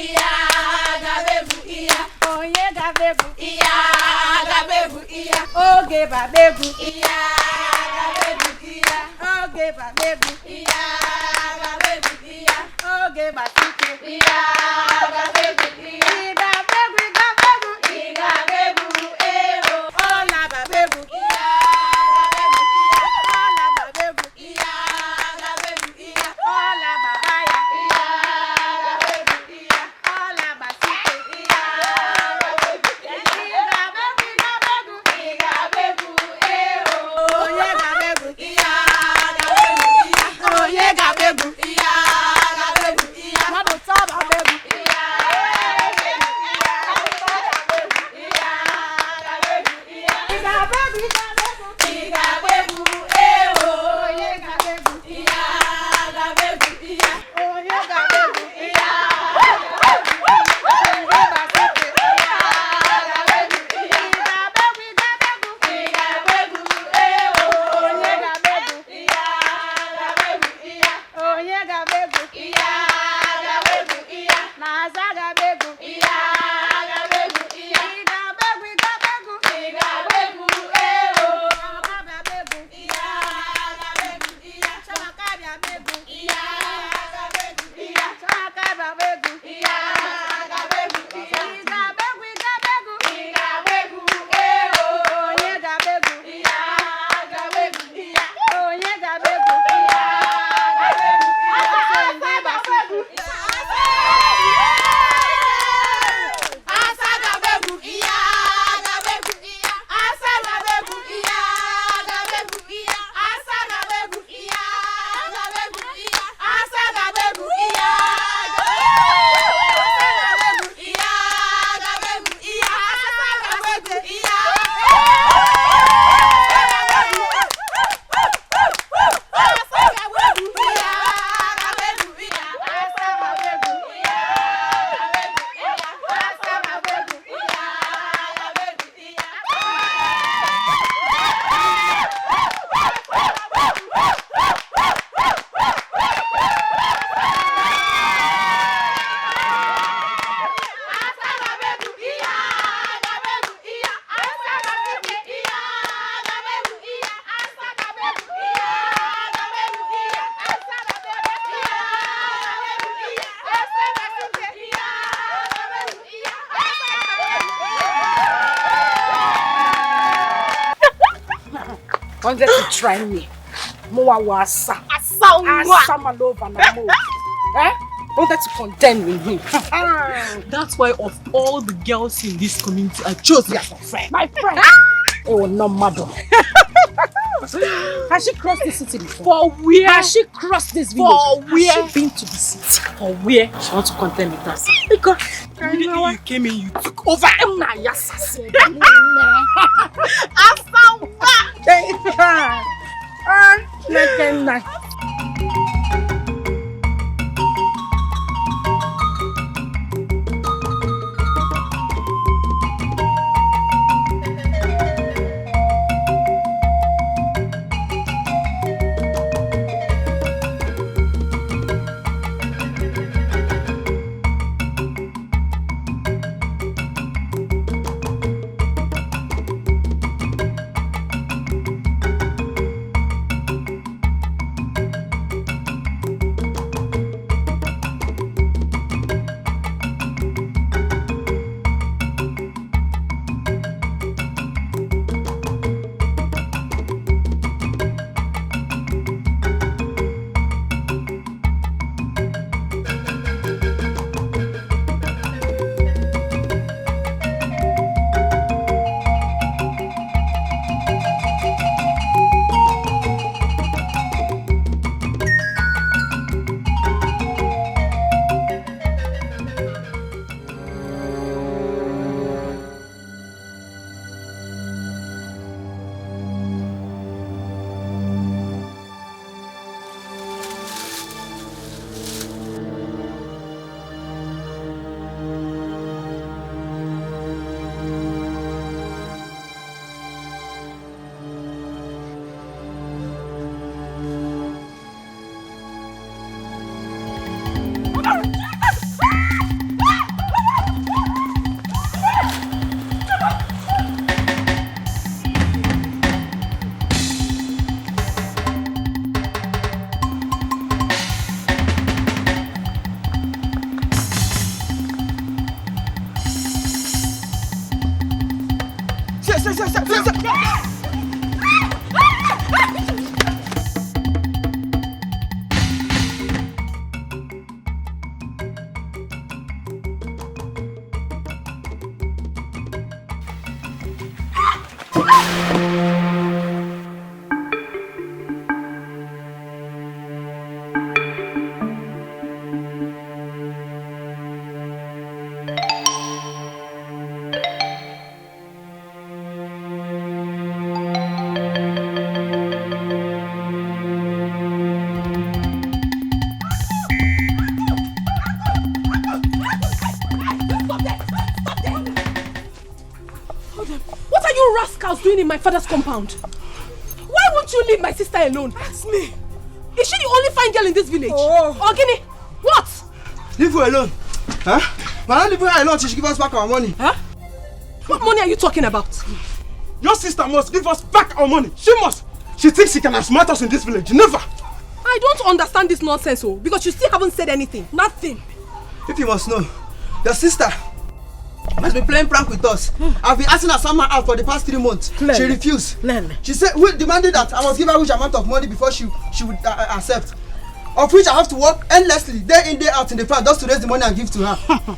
iya gabebu iya onye gabebu iya gabebu iya oge babebu iya gabebu iya oge babebu iya gabebu iya oge basike iya gabebu iya gabebu gabebu ero ola babebu iya gabebu iya gabebu iya ola babaya iya gabebu iya ola basike iya gabebu ero onye gabebu iya onye gabebu iya mmadụ tọba bebu iya Wanted to try me. Moa wasa. Asa malova na mo. Wanted to contend with me. That's why of all the girls in this community, I chose you as my friend. My friend. Oh, no matter. Has she crossed the city before? For where? Has she crossed this village? For where? Has she been to the city? For where? She wants to contend with us. Because immediately you came in, you took over. Doing in my father's compound? Why won't you leave my sister alone? Ask me. Is she the only fine girl in this village? Oh. Ogini, what? Leave her alone. Huh? Why not leave her alone till she give us back our money? Huh? What money are you talking about? Your sister must give us back our money. She must. She thinks she can outsmart us in this village. Never. I don't understand this nonsense, because you still haven't said anything. Nothing. If you must know, your sister has been playing prank with us. I've been asking her somehow out for the past 3 months. Clearly. She refused. Clearly. She said we demanded that I must give her which amount of money before she would accept. Of which I have to work endlessly, day in, day out in the farm just to raise the money and give to her.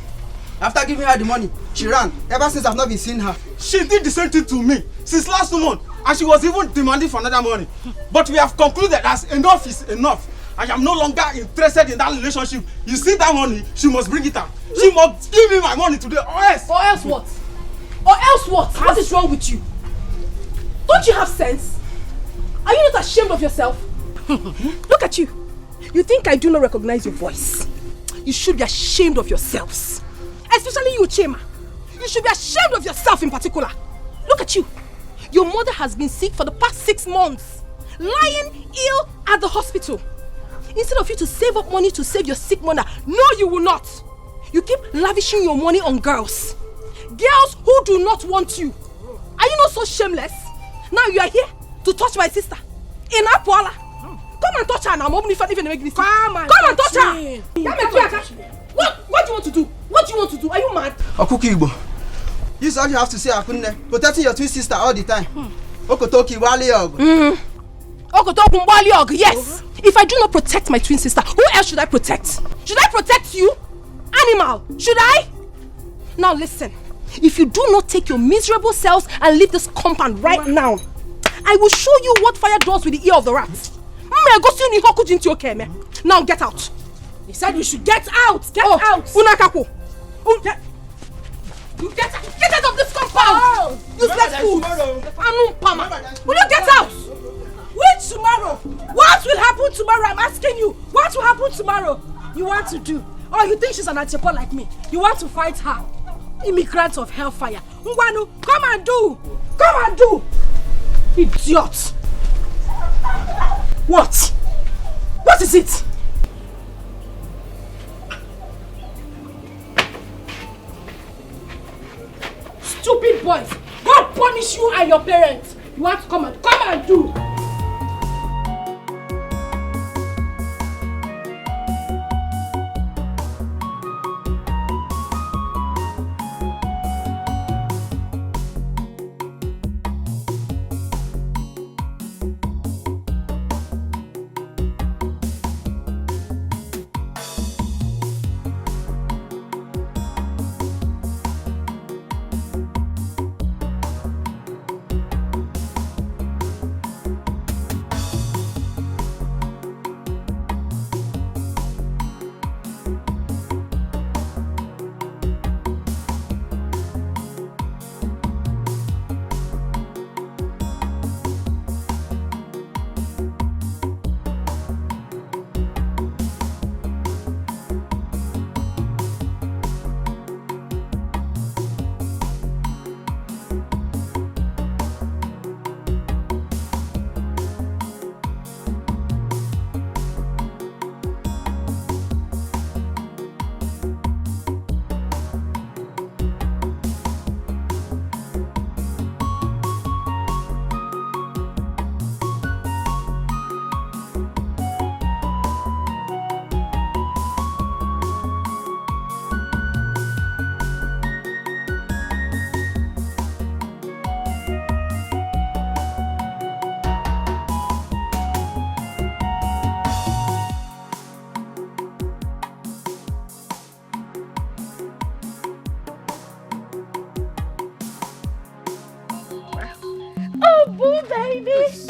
After giving her the money, she ran. Ever since I've not been seeing her. She did the same thing to me since last month, and she was even demanding for another money. But we have concluded that enough is enough. I am no longer interested in that relationship. You see that money, she must bring it out. She must give me my money today, or else. Or else what? Or else what? What is wrong with you? Don't you have sense? Are you not ashamed of yourself? Look at you. You think I do not recognize your voice? You should be ashamed of yourselves. Especially you, Chema. You should be ashamed of yourself in particular. Look at you. Your mother has been sick for the past 6 months. Lying ill at the hospital. Instead of you to save up money to save your sick mother, no, you will not. You keep lavishing your money on girls. Girls who do not want you. Are you not so shameless? Now you are here to touch my sister. In Apuala. Come and touch her now. Come and touch her. What do you want to do? What do you want to do? Are you mad? Okuki Igbo. This is all you have to say, Akunne. Protecting your twin sister all the time. Okotoki Wali Og. Yes. If I do not protect my twin sister, who else should I protect? Should I protect you? Animal, should I? Now listen, if you do not take your miserable selves and leave this compound right now, I will show you what fire does with the ear of the rat. Now get out. He said we should get out. Get out. Unakako. You get out of this compound. Useless fool. Will you get out? Which tomorrow? What will happen tomorrow? I'm asking you. What will happen tomorrow? You want to do? Oh, you think she's an Etiko like me? You want to fight her? Immigrant of hellfire. Ngwanu, come and do. Come and do. Idiot. What? What is it? Stupid boys. God punish you and your parents. You want to come and do.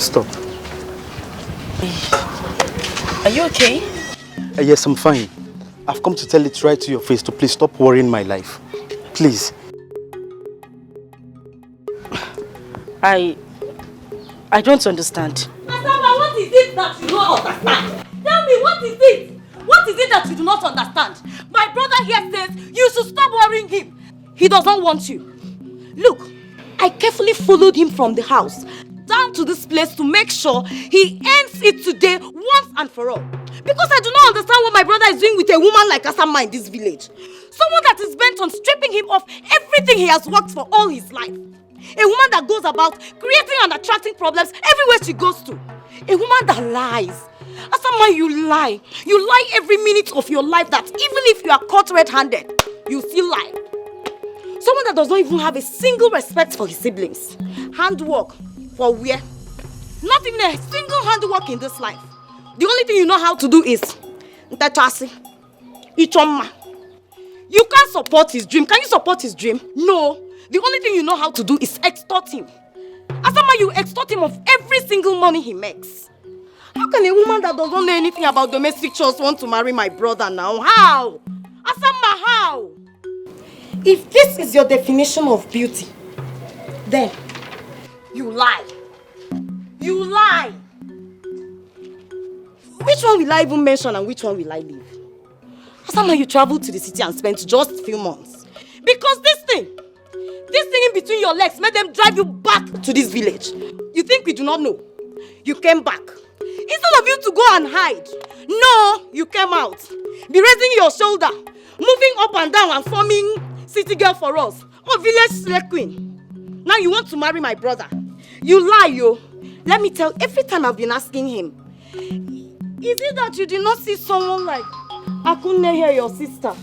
stop. Are you okay? Yes, I'm fine. I've come to tell it right to your face to please stop worrying my life. Please. I don't understand. Asama, what is it that you don't understand? Tell me, what is it? What is it that you do not understand? My brother here says you should stop worrying him. He does not want you. Look, I carefully followed him from the house down to this place to make sure he ends it today once and for all. Because I do not understand what my brother is doing with a woman like Asama in this village. Someone that is bent on stripping him of everything he has worked for all his life. A woman that goes about creating and attracting problems everywhere she goes to. A woman that lies. Asama, you lie. You lie every minute of your life that even if you are caught red-handed, you still lie. Someone that does not even have a single respect for his siblings. Handwork for where? Not even a single handwork in this life. The only thing you know how to do is Ntachasi, Ichoma. You can't support his dream. Can you support his dream? No. The only thing you know how to do is extort him. Asama, you extort him of every single money he makes. How can a woman that doesn't know anything about domestic chores want to marry my brother now? How? Asama, how? If this is your definition of beauty, then you lie. You lie. Which one will I even mention and which one will I leave? Asama, you traveled to the city and spent just a few months. Because this thing in between your legs made them drive you back to this village. You think we do not know? You came back. Instead of you to go and hide, no, you came out. Be raising your shoulder, moving up and down and forming city girl for us. Or village slave queen. Now you want to marry my brother. You lie, yo. Let me tell, every time I've been asking him, is it that you did not see someone like Akunne here, your sister,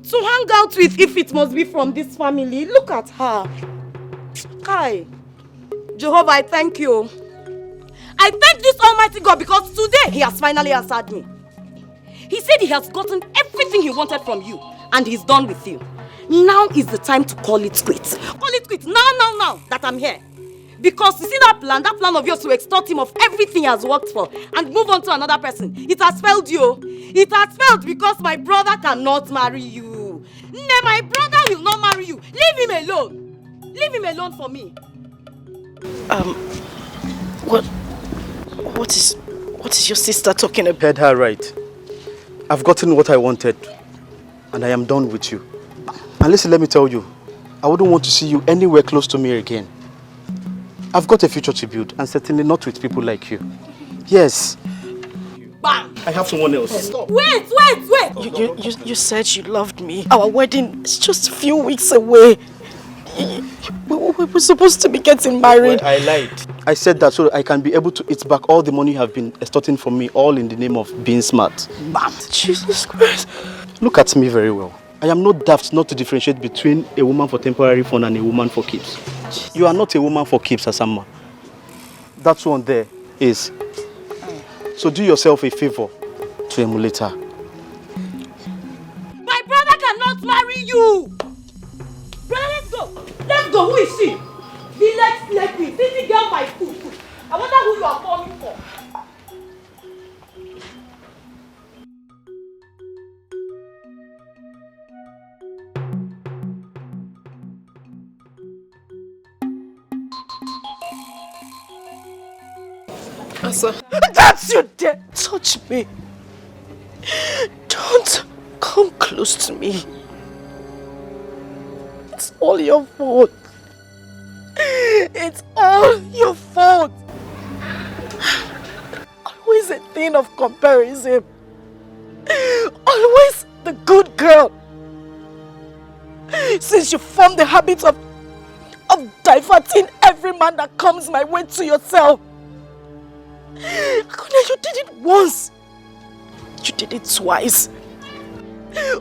to hang out with if it must be from this family? Look at her. Kai. Jehovah, I thank you. I thank this Almighty God because today he has finally answered me. He said he has gotten everything he wanted from you and he's done with you. Now is the time to call it quits. Call it quits now that I'm here. Because you see that plan of yours to extort him of everything he has worked for and move on to another person. It has failed you. It has failed because my brother cannot marry you. My brother will not marry you. Leave him alone. Leave him alone for me. What is your sister talking about? Heard her right. I've gotten what I wanted and I am done with you. And listen, let me tell you, I wouldn't want to see you anywhere close to me again. I've got a future to build and certainly not with people like you. Yes. Bam! I have someone else. Stop. Wait! You said you loved me. Our wedding is just a few weeks away. We were supposed to be getting married. Well, I lied. I said that so I can be able to eat back all the money you have been extorting from me, all in the name of being smart. Bam! Jesus Christ. Look at me very well. I am not daft not to differentiate between a woman for temporary fun and a woman for keeps. You are not a woman for keeps, Asama. That one there is. So do yourself a favor to emulate her. My brother cannot marry you! Brother, let's go! Let's go! Who is she? Village slave queen, city girl by food. I wonder who you are calling for. Asa. That's you dare touch me. Don't come close to me. It's all your fault. It's all your fault. Always a thing of comparison. Always the good girl. Since you formed the habit of diverting every man that comes my way to yourself. You did it once. You did it twice.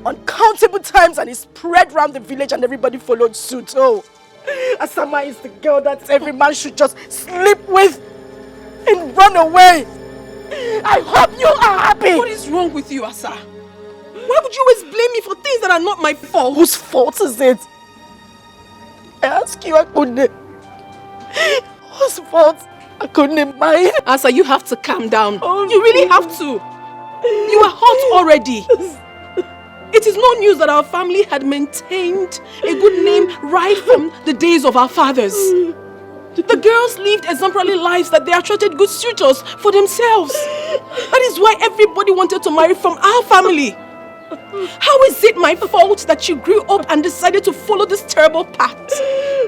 Uncountable times, and it spread around the village and everybody followed suit. Oh, Asama is the girl that every man should just sleep with and run away. I hope you are happy. What is wrong with you, Asa? Why would you always blame me for things that are not my fault? Whose fault is it? I ask you, Akunde. Whose fault? I couldn't imagine. Asa, you have to calm down. You really have to. You are hot already. It is no news that our family had maintained a good name right from the days of our fathers. The girls lived exemplary lives that they attracted good suitors for themselves. That is why everybody wanted to marry from our family. How is it my fault that you grew up and decided to follow this terrible path?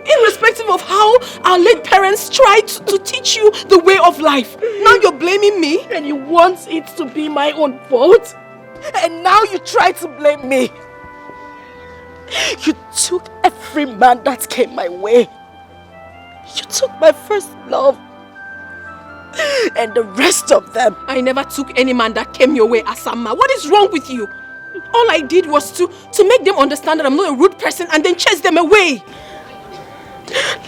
Irrespective of how our late parents tried to teach you the way of life. Now you're blaming me? And you want it to be my own fault? And now you try to blame me. You took every man that came my way. You took my first love. And the rest of them. I never took any man that came your way, Asama. What is wrong with you? All I did was to make them understand that I'm not a rude person and then chase them away.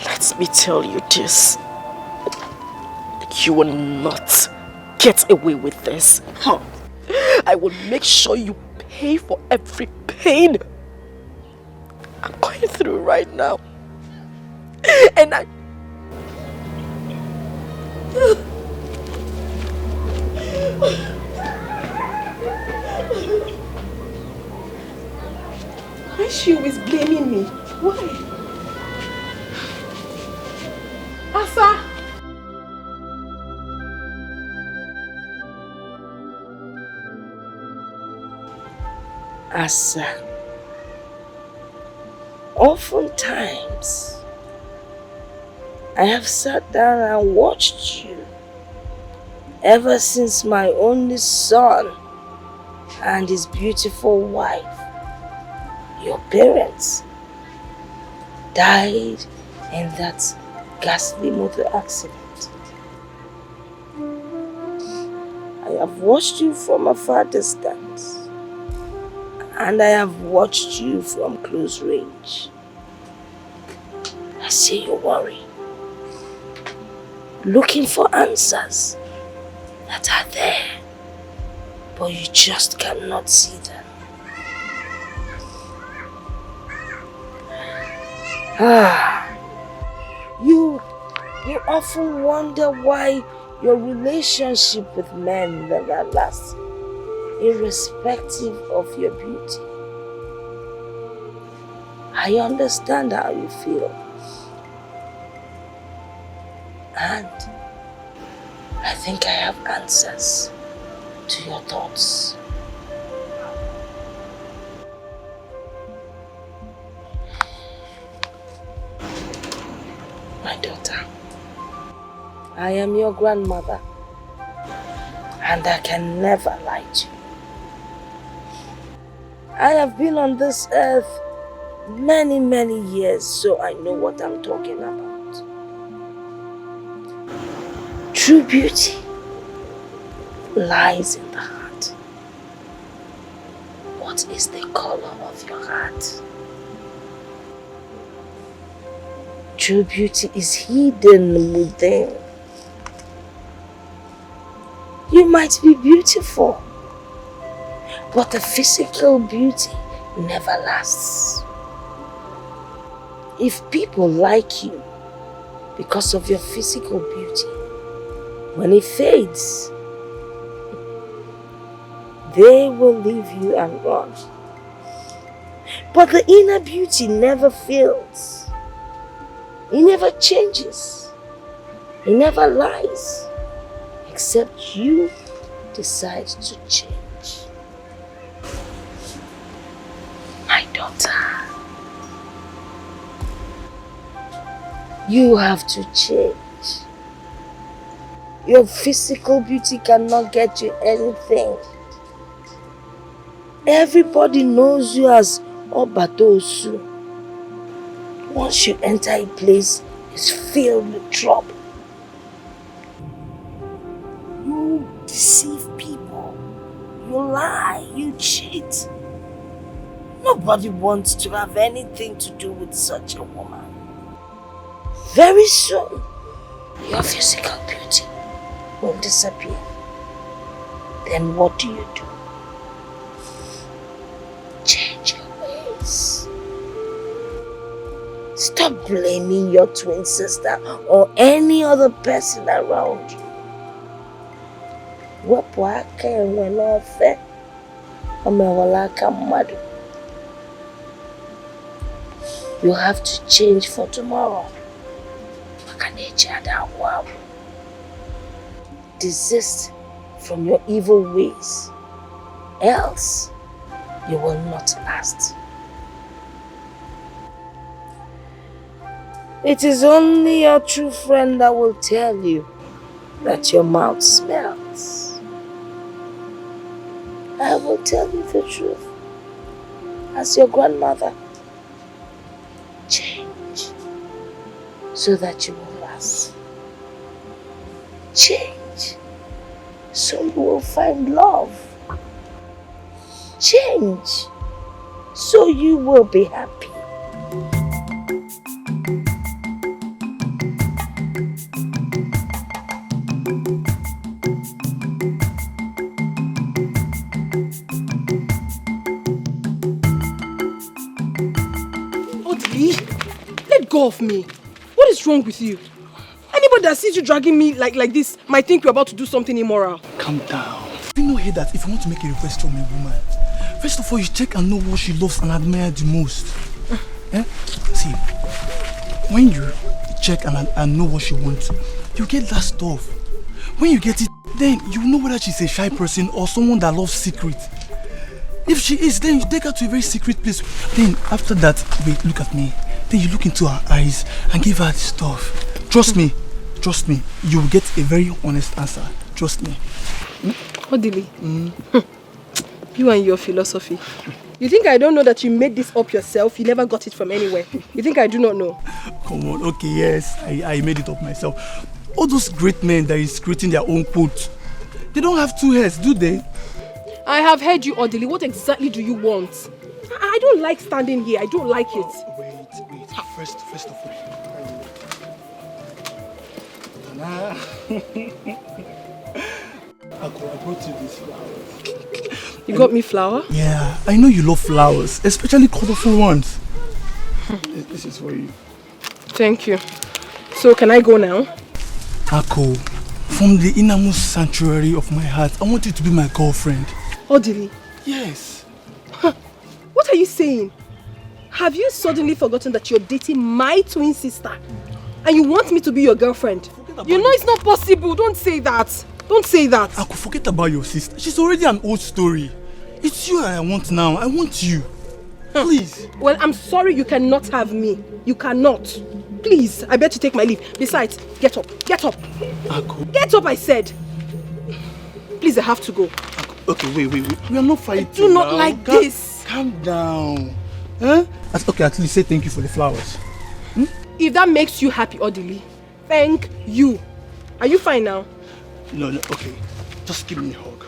Let me tell you this. You will not get away with this. I will make sure you pay for every pain I'm going through right now. And I... Why is she always blaming me? Why? Asa! Asa, oftentimes I have sat down and watched you ever since my only son and his beautiful wife, your parents, died in that ghastly motor accident. I have watched you from a far distance. And I have watched you from close range. I see you worry, looking for answers that are there, but you just cannot see them. You often wonder why your relationship with men never lasts, irrespective of your beauty. I understand how you feel. And I think I have answers to your thoughts. My daughter, I am your grandmother, and I can never lie to you. I have been on this earth many, many years, so I know what I'm talking about. True beauty lies in the heart. What is the color of your heart? True beauty is hidden within. You might be beautiful, but the physical beauty never lasts. If people like you because of your physical beauty, when it fades, they will leave you and run. But the inner beauty never fails. It never changes. It never lies, except you decide to change. My daughter, you have to change. Your physical beauty cannot get you anything. Everybody knows you as Obatosu. Once you enter a place, it's filled with trouble. You deceive people. You lie. You cheat. Nobody wants to have anything to do with such a woman. Very soon, your physical beauty will disappear. Then what do? Change your ways. Stop blaming your twin sister or any other person around you. Wepụ aka enwe n'ofe, o mewala aka mmadụ. You have to change for tomorrow. Desist from your evil ways, else you will not last. It is only your true friend that will tell you that your mouth smells. I will tell you the truth. As your grandmother, change so that you will last. Change so you will find love. Change so you will be happy. Let go of me. What is wrong with you? Anybody that sees you dragging me like this might think you're about to do something immoral. Calm down. You know here that if you want to make a request from a woman, first of all you check and know what she loves and admires the most. See, when you check and know what she wants, you get that stuff. When you get it, then you know whether she's a shy person or someone that loves secret. If she is, then you take her to a very secret place. Then after that, wait, look at me. Then you look into her eyes and give her the stuff. Trust me, you will get a very honest answer. Trust me. Odili, you and your philosophy. You think I don't know that you made this up yourself? You never got it from anywhere. You think I do not know? Come on, okay, yes, I made it up myself. All those great men that is creating their own quote, they don't have two heads, do they? I have heard you, Odili. What exactly do you want? I don't like standing here. I don't like it. Wait. First of all. I brought you this flower. You got me flower? Yeah, I know you love flowers, especially colorful ones. This is for you. Thank you. So, can I go now? Ako, from the innermost sanctuary of my heart, I want you to be my girlfriend. Odili? Yes. What are you saying? Have you suddenly forgotten that you're dating my twin sister? And you want me to be your girlfriend? You know it's not possible. Don't say that. Don't say that. I could forget about your sister. She's already an old story. It's you I want now. I want you. Please. Well, I'm sorry you cannot have me. You cannot. Please, I bet you take my leave. Besides, get up. Get up. Ako. Get up, I said. Please, I have to go. Ako. Okay, wait. We are not fighting. I do not like this. Calm down. Huh? Okay, at least say thank you for the flowers. If that makes you happy, Odili, thank you. Are you fine now? No, okay. Just give me a hug.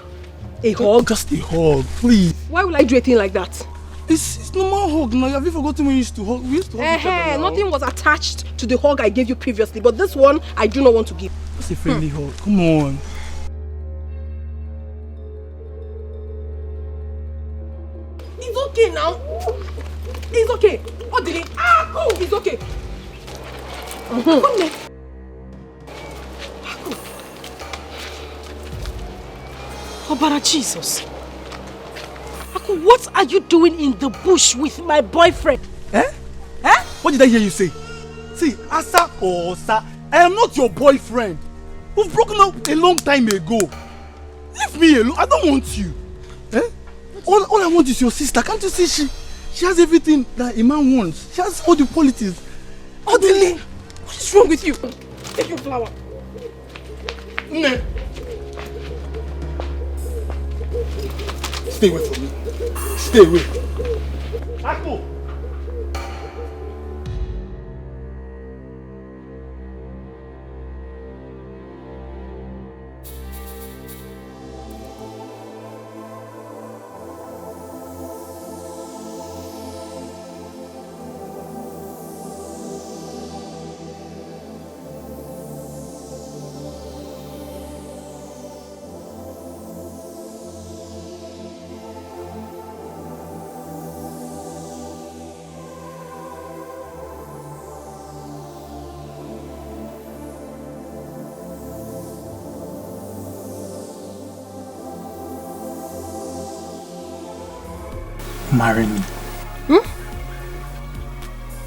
A hug? Just a hug, please. Why would I do a thing like that? It's normal hug now. Have you forgotten when we used to hug? We used to hug each other now. Nothing was attached to the hug I gave you previously, but this one, I do not want to give. Just a friendly hug. Come on. It's okay now. It's okay. Odili. It's okay. Obara Jesus. What are you doing in the bush with my boyfriend? What did I hear you say? See, Asa or Osa, I am not your boyfriend. We've broken up a long time ago. Leave me alone. I don't want you. All I want is your sister. Can't you see she has everything that a man wants? She has all the qualities. Odili, what is wrong with you? Take your flower. Stay away from me. Stay away. Ako! marry me.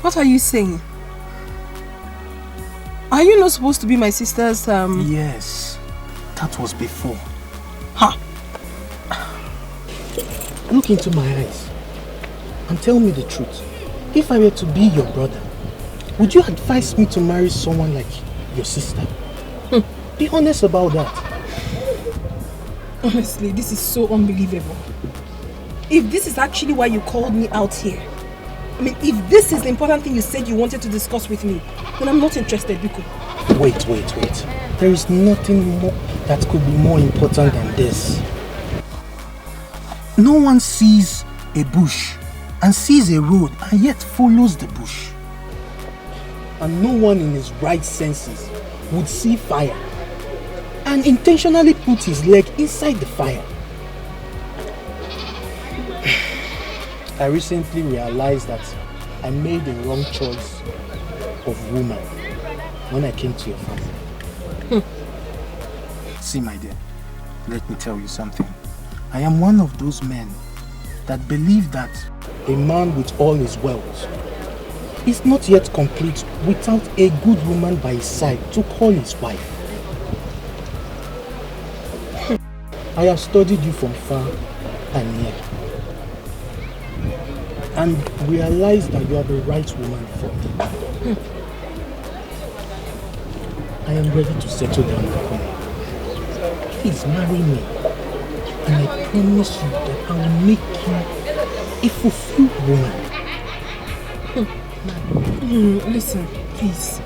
What are you saying? Are you not supposed to be my sister's Yes, that was before. Ha! Look into my eyes and tell me the truth. If I were to be your brother, would you advise me to marry someone like your sister? Be honest about that. Honestly, this is so unbelievable. If this is actually why you called me out here, I mean, if this is the important thing you said you wanted to discuss with me, then I'm not interested, Biko. Wait. There is nothing more that could be more important than this. No one sees a bush and sees a road and yet follows the bush. And no one in his right senses would see fire and intentionally put his leg inside the fire. I recently realized that I made the wrong choice of woman when I came to your family. See, my dear, let me tell you something. I am one of those men that believe that a man with all his wealth is not yet complete without a good woman by his side to call his wife. I have studied you from far and near and realized that you are the right woman for me. I am ready to settle down with you. Please marry me, and I promise you that I will make you a fulfilled woman. Listen, please.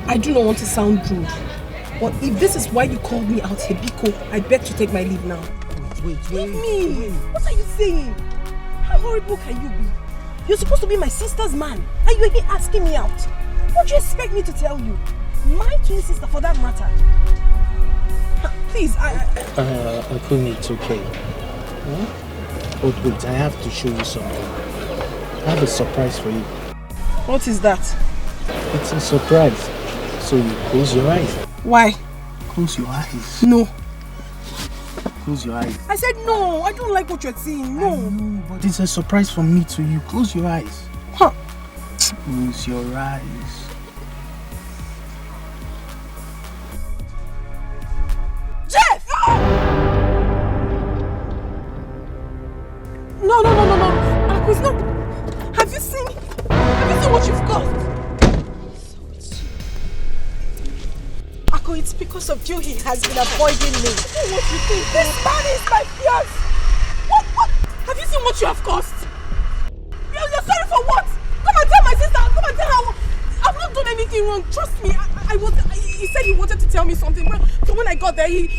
I do not want to sound rude, but if this is why you called me out here, Biko, I beg to take my leave now. Wait. Leave me! What are you saying? How horrible can you be? You're supposed to be my sister's man, and you're here asking me out. What do you expect me to tell you? My twin sister, for that matter. Please, Akumi, it's okay. Huh? Oh, wait, I have to show you something. I have a surprise for you. What is that? It's a surprise. So you close your eyes. Why? Close your eyes. No. Close your eyes. I said no. I don't like what you're saying. No. I know, but it's a surprise from me to you. Close your eyes. Huh. Close your eyes. Jeff! No. Aquis, no. Have you seen what you've got? Ako, it's because of you he has been avoiding me. What you think? This man is my fiance. What? Have you seen what you have caused? You're sorry for what? Come and tell my sister. Come and tell her. I've not done anything wrong. Trust me. He said he wanted to tell me something. So when I got there, he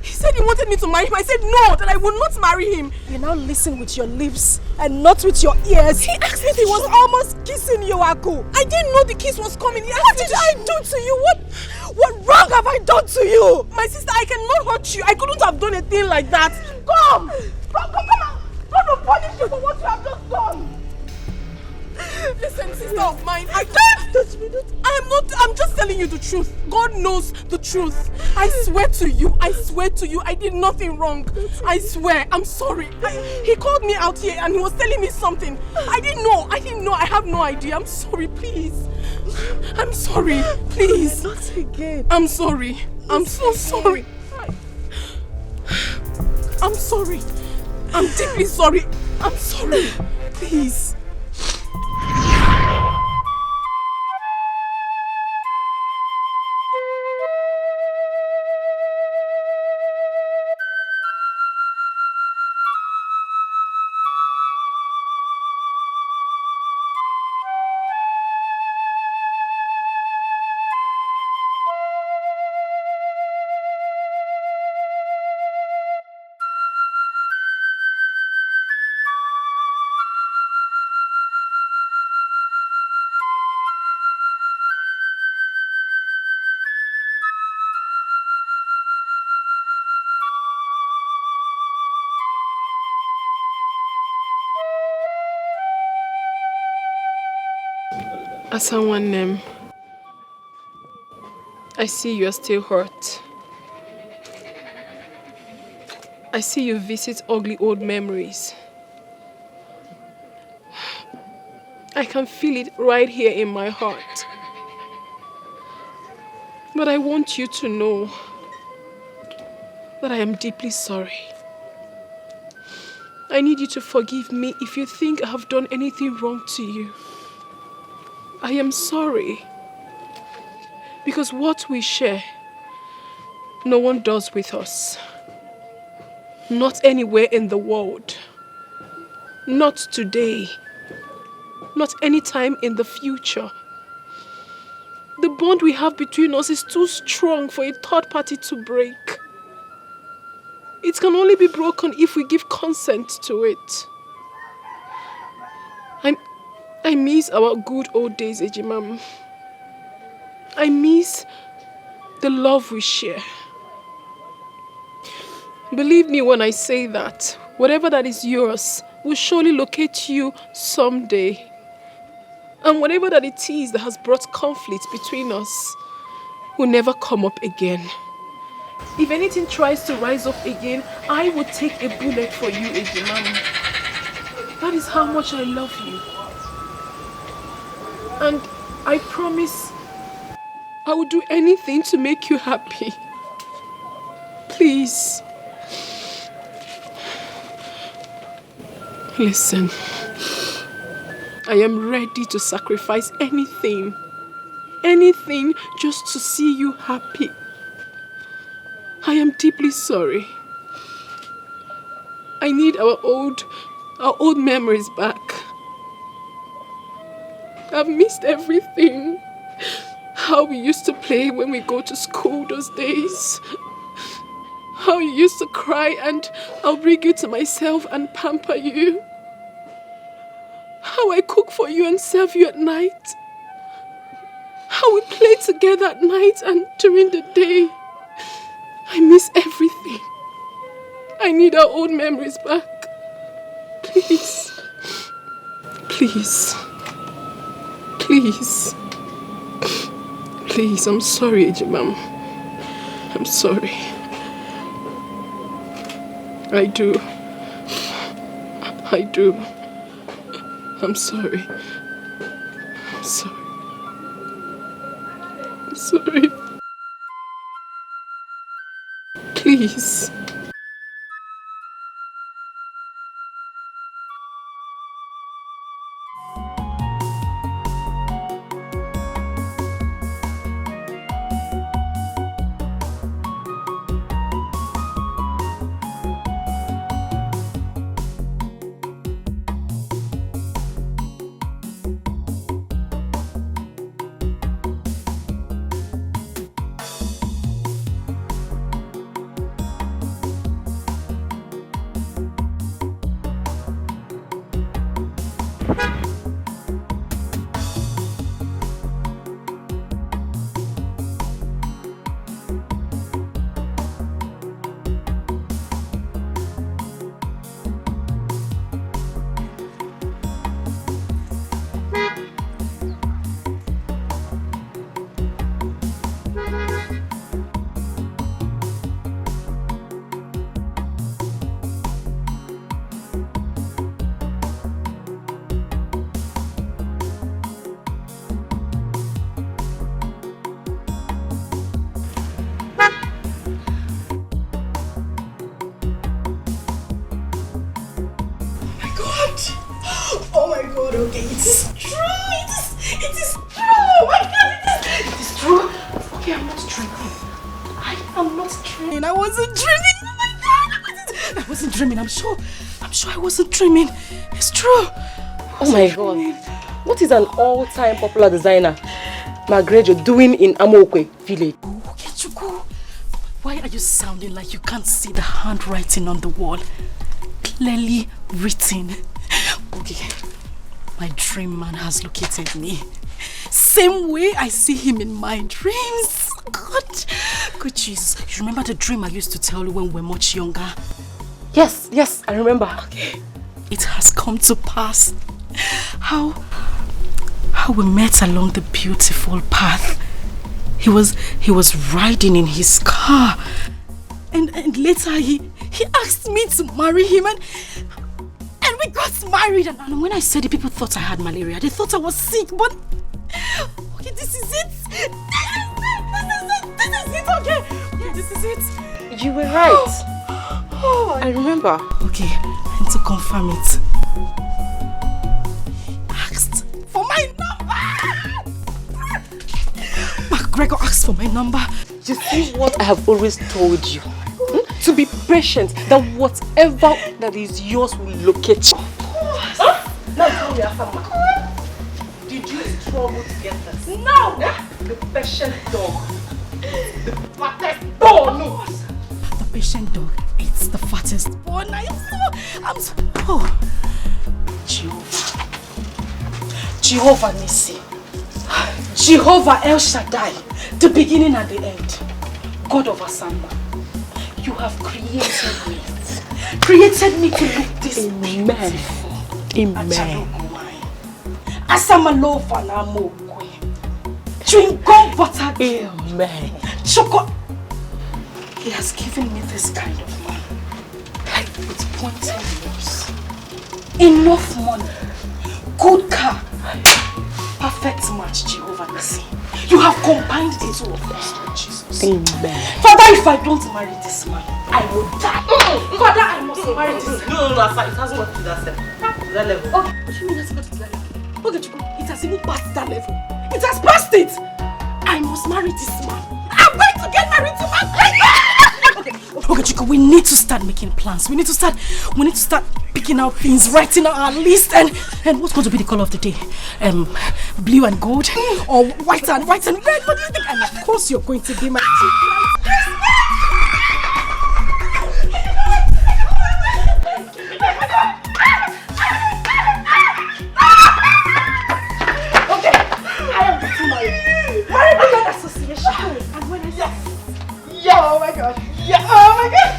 said he wanted me to marry him. I said no, that I would not marry him. You now listen with your lips and not with your ears. He asked me He was almost kissing you, Ako. I didn't know the kiss was coming. What did I do to you? What wrong have I done to you? My sister, I cannot hurt you. I couldn't have done a thing like that. Come on. God will punish you for what you have just done. Listen, sister of mine, I'm just telling you the truth. God knows the truth. I swear to you, I did nothing wrong. I swear, I'm sorry. He called me out here and he was telling me something. I didn't know, I have no idea. I'm sorry, please. I'm sorry, please. Not again. I'm sorry. I'm so sorry. I'm sorry. I'm deeply sorry. I'm sorry. Please. As someone named, I see you are still hurt. I see you visit ugly old memories. I can feel it right here in my heart. But I want you to know that I am deeply sorry. I need you to forgive me if you think I have done anything wrong to you. I am sorry. Because what we share, no one does with us. Not anywhere in the world. Not today. Not anytime in the future. The bond we have between us is too strong for a third party to break. It can only be broken if we give consent to it. I miss our good old days, Ejimam. I miss the love we share. Believe me when I say that whatever that is yours will surely locate you someday. And whatever that it is that has brought conflict between us will never come up again. If anything tries to rise up again, I will take a bullet for you, Ejimam. That is how much I love you. And I promise I will do anything to make you happy. Please. Listen. I am ready to sacrifice anything. Anything just to see you happy. I am deeply sorry. I need our old memories back. I've missed everything. How we used to play when we go to school those days. How you used to cry and I'll bring you to myself and pamper you. How I cook for you and serve you at night. How we play together at night and during the day. I miss everything. I need our old memories back. Please. Please. Please. Please, I'm sorry, Ejimam. I'm sorry. I do. I'm sorry. I'm sorry. I'm sorry. Please. Okay, it is true. It is true. Oh my God, it is true. Okay, I'm not dreaming. I am not dreaming. I wasn't dreaming. Oh my God, I wasn't dreaming. I'm sure I wasn't dreaming. It's true. Oh my God. What is an all-time popular designer, Magrejo, doing in Amokwe village? Okay, Chuku. Why are you sounding like you can't see the handwriting on the wall? Clearly written. Okay. My dream man has located me. Same way I see him in my dreams. God. Good Jesus. You remember the dream I used to tell you when we were much younger? Yes, I remember. Okay. It has come to pass. How we met along the beautiful path. He was riding in his car. And later he asked me to marry him and we got married, and when I said it, people thought I had malaria. They thought I was sick, but okay, this is it. This is it. Okay, this is it. You were right. I remember. Okay, and to confirm it, asked for my number. McGregor asked for my number. You see what I have always told you? To be patient, that whatever that is yours will locate you. Now tell me, Asama, did you struggle to get this? No! The patient dog. The fattest dog knows. The patient dog eats the fattest bone. Oh, Jehovah Nissi. Jehovah El Shaddai, the beginning and the end. God of Asama. You have created me to look this beautiful. Amen. Asama lova na mokwe. Chewing gum butter. Amen. Choco. He has given me this kind of man. With pointed nose. Enough money. Good car. Perfect match, Jehovah Nissi. You have combined the two of us, Lord Jesus. Amen. Father, if I don't marry this man, I will die. Father, I must marry this man. No, it hasn't got to that level. Okay, what do you mean it hasn't got to that level? Okay, Chico, it has even passed that level. It has passed it. I must marry this man. I'm going to get married to my Okay, Chico, we need to start making plans. We need to start picking out things, writing out our list, and what's going to be the color of the day? Blue and gold, or white and red? What do you think? And of course, you're going to be my Okay, I am getting married. Married association. And when I say, oh my God. Yeah, oh my God!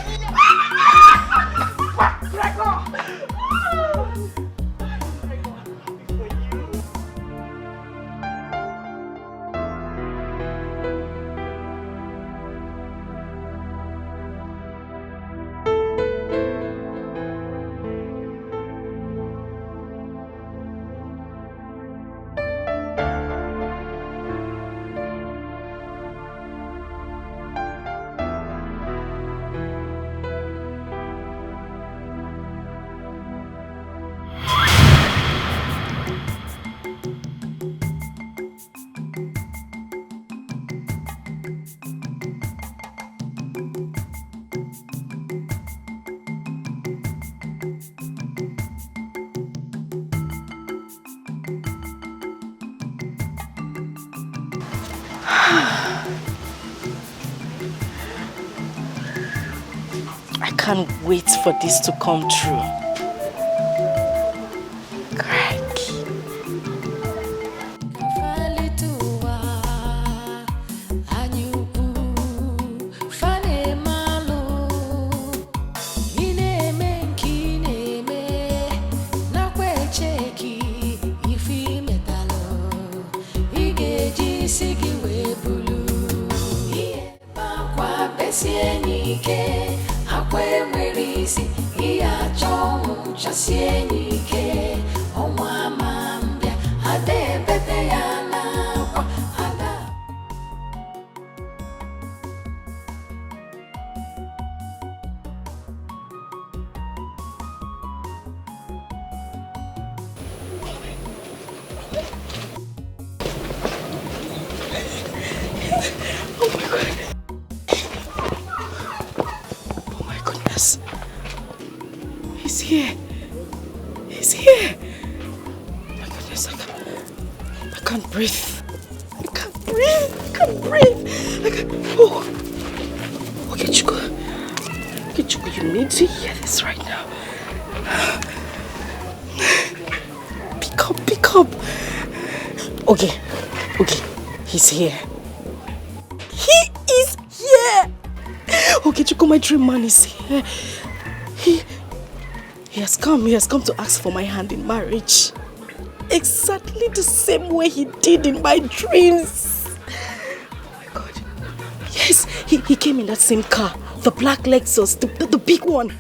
I can't wait for this to come true. He's here. He is here. Okay, Chico, my dream man is here. He has come to ask for my hand in marriage. Exactly the same way he did in my dreams. Oh my God. Yes, he came in that same car. The black Lexus, the big one.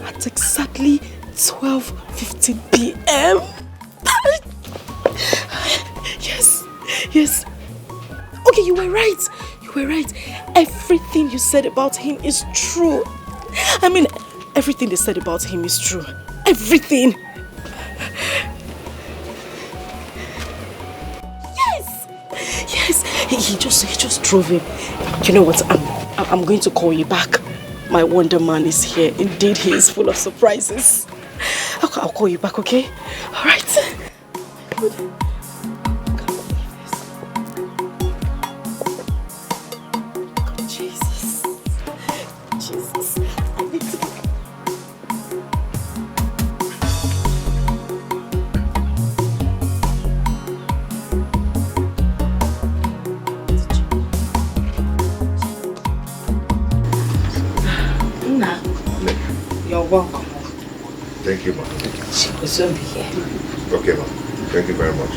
At exactly 12:15 p.m. Yes. Okay, you were right. Everything you said about him is true. I mean, everything they said about him is true. Everything. Yes. He just drove him. You know what? I'm going to call you back. My Wonder Man is here. Indeed, he is full of surprises. I'll call you back, okay? All right. Jesus. I need to... You're welcome. Thank you, ma'am. She will soon be here. Okay, ma'am. Thank you very much.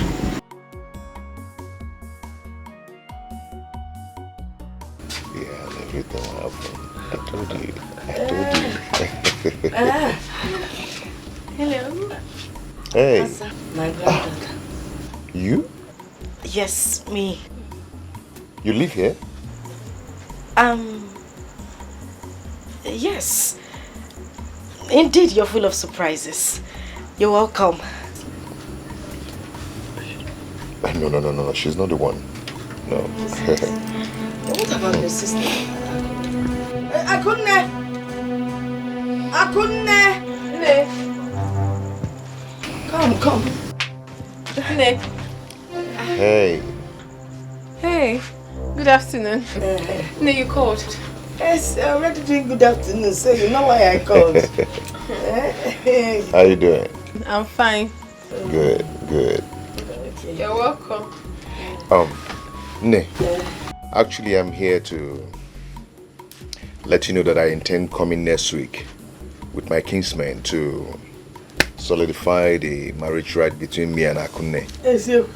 Yeah, everything will happen. I told you. Hello. Hey. My granddaughter. You? Yes, me. You live here? Yes. Indeed, you're full of surprises. You're welcome. No. She's not the one. No. What about your sister? Akunne. Come. Hey. Good afternoon. No, you called. Yes, I already doing good afternoon, so you know why I called. How you doing? I'm fine. Good. Okay. You're welcome. Ne. Actually, I'm here to let you know that I intend coming next week with my kinsmen to solidify the marriage right between me and Akunne. Yes, you.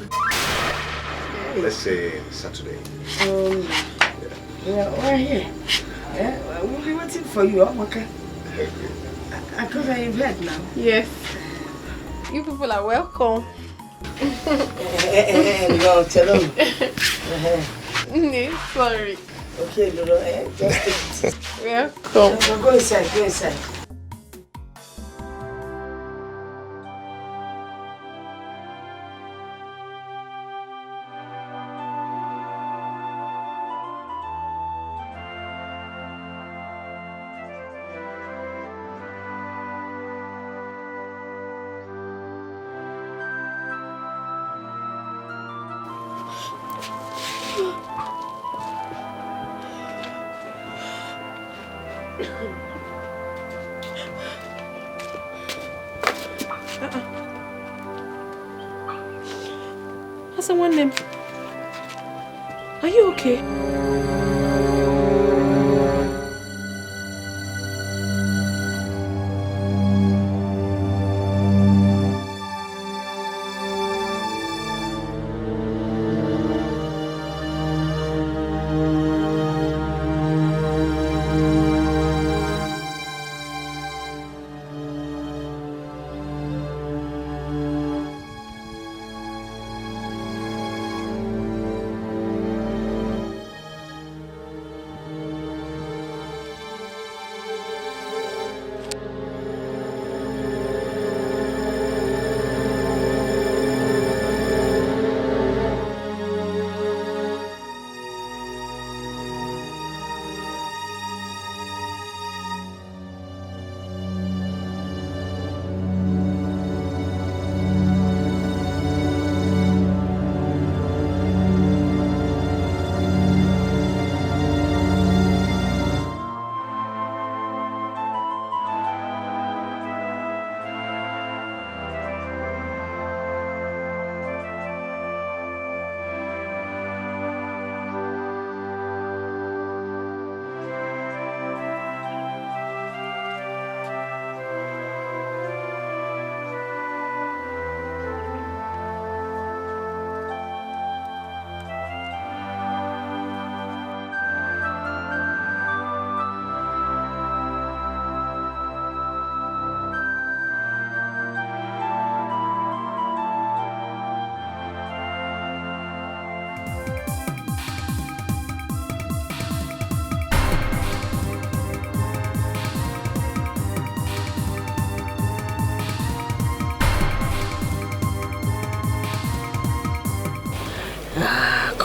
Let's say Saturday. We're here. Yeah, we'll be waiting for you, okay? Akunne, you've heard now. Yes. You people are welcome. No, tell them. No, sorry. Okay, Lolo, just take it. Welcome. Go inside. Has someone named? Are you okay?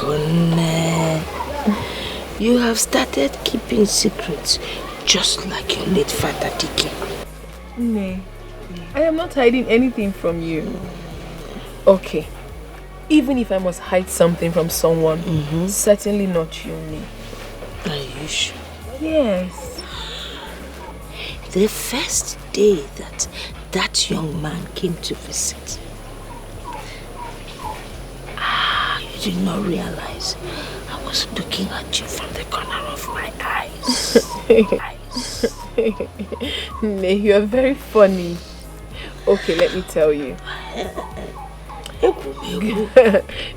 Akone, you have started keeping secrets just like your late father Dikeh. Nay, I am not hiding anything from you. Okay, even if I must hide something from someone, certainly not you, Nay. Are you sure? Yes. The first day that young man came to visit, you did not realize I was looking at you from the corner of my eyes. Nay, you are very funny. Okay, let me tell you.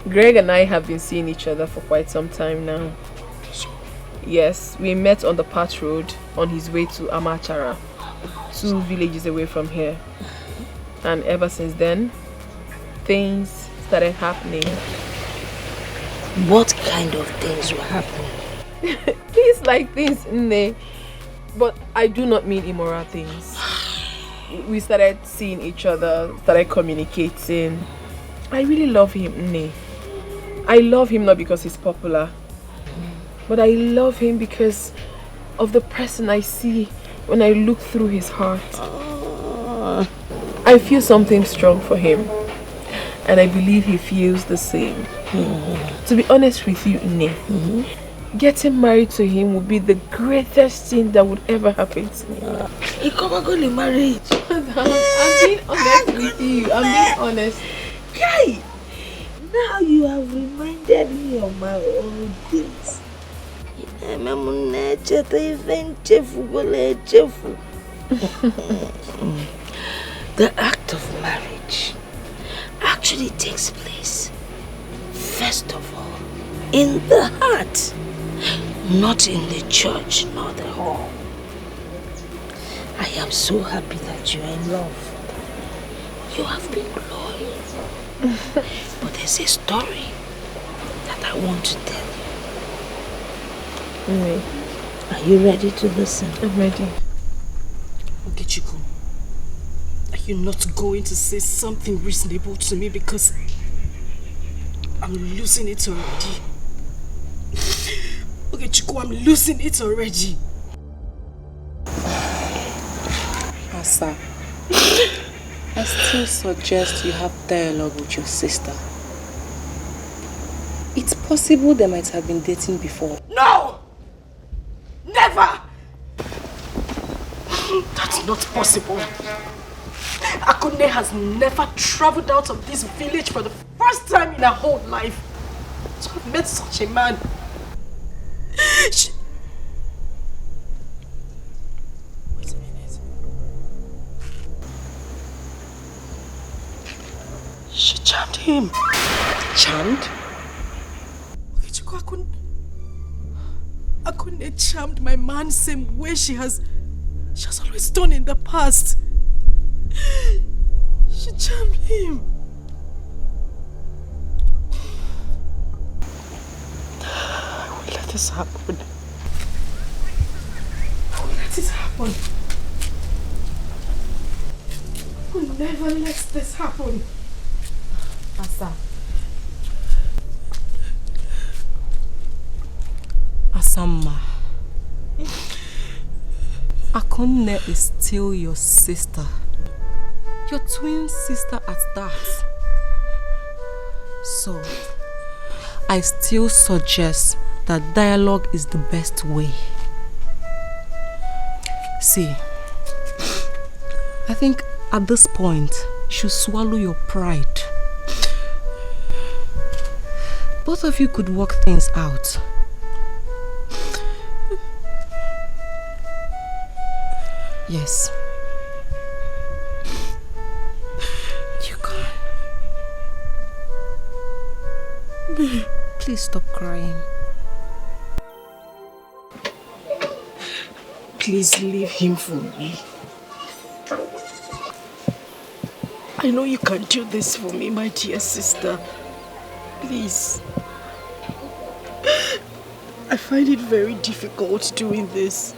Greg and I have been seeing each other for quite some time now. Yes, we met on the Pat Road on his way to Amachara, 2 villages away from here. And ever since then, things started happening. What kind of things were happening? Things like this, Nne. But I do not mean immoral things. We started seeing each other, started communicating. I really love him, Nne. I love him not because he's popular, but I love him because of the person I see when I look through his heart. I feel something strong for him, and I believe he feels the same. To be honest with you, Nne, getting married to him would be the greatest thing that would ever happen to me. You come and go to marriage. I'm being honest with you. I'm being honest. Kai, now you have reminded me of my old days. The act of marriage actually takes place, first of all, in the heart, not in the church nor the hall. I am so happy that you are in love. You have been glowing. But there's a story that I want to tell you. Are you ready to listen? I'm ready. Okay, Chico. Are you not going to say something reasonable to me because I'm losing it already? Okay, Chico, I'm losing it already. Asa, I still suggest you have dialogue with your sister. It's possible they might have been dating before. No! Never! That's not possible. Akone has never traveled out of this village for the first time in her whole life. So I've met such a man. Wait a minute. She charmed him. Charmed? Okay, Chico, Akone charmed my man same way she has always done in the past. She charmed him. I will let this happen. I will let it happen. I will never let this happen. Asa. Asamma. Akone is still your sister. Your twin sister at that. So, I still suggest that dialogue is the best way. See, I think at this point, you should swallow your pride. Both of you could work things out. Yes. You can. Please stop crying. Please leave him for me. I know you can do this for me, my dear sister. Please. I find it very difficult doing this.